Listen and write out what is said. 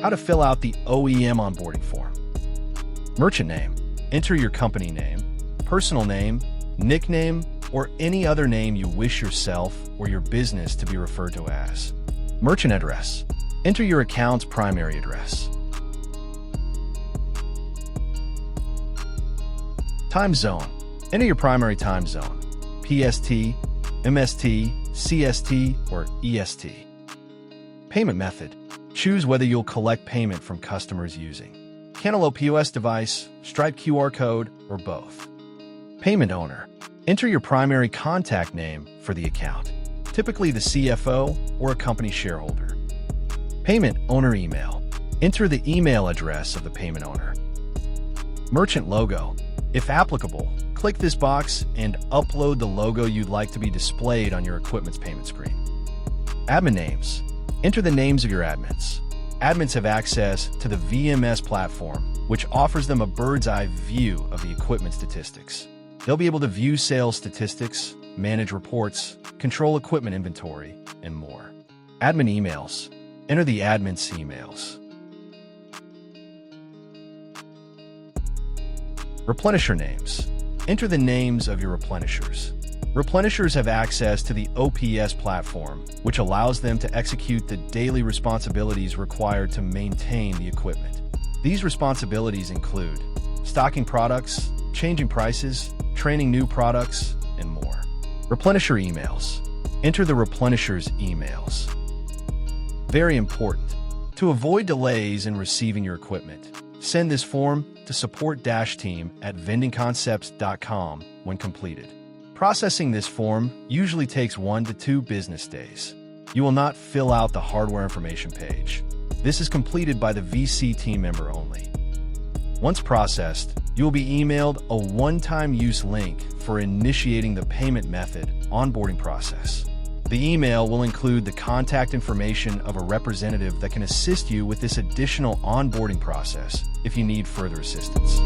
How to fill out the OEM onboarding form. Merchant name. Enter your company name, personal name, nickname, or any other name you wish yourself or your business to be referred to as. Merchant address. Enter your account's primary address. Time zone. Enter your primary time zone, PST, MST, CST, or EST. Payment method. Choose whether you'll collect payment from customers using Cantaloupe POS device, Stripe QR code, or both. Payment owner. Enter your primary contact name for the account, typically the CFO or a company shareholder. Payment owner email. Enter the email address of the payment owner. Merchant logo. If applicable, click this box and upload the logo you'd like to be displayed on your equipment's payment screen. Admin names. Enter the names of your admins. Admins have access to the VMS platform, which offers them a bird's-eye view of the equipment statistics. They'll be able to view sales statistics, manage reports, control equipment inventory, and more. Admin emails. Enter the admin's emails. Replenisher names. Enter the names of your replenishers. Replenishers have access to the OPS platform, which allows them to execute the daily responsibilities required to maintain the equipment. These responsibilities include stocking products, changing prices, training new products, and more. Replenisher emails. Enter the replenisher's emails. Very important. To avoid delays in receiving your equipment, send this form to support-team@vendingconcepts.com when completed. Processing this form usually takes 1 to 2 business days. You will not fill out the hardware information page. This is completed by the VC team member only. Once processed, you will be emailed a one-time use link for initiating the payment method onboarding process. The email will include the contact information of a representative that can assist you with this additional onboarding process if you need further assistance.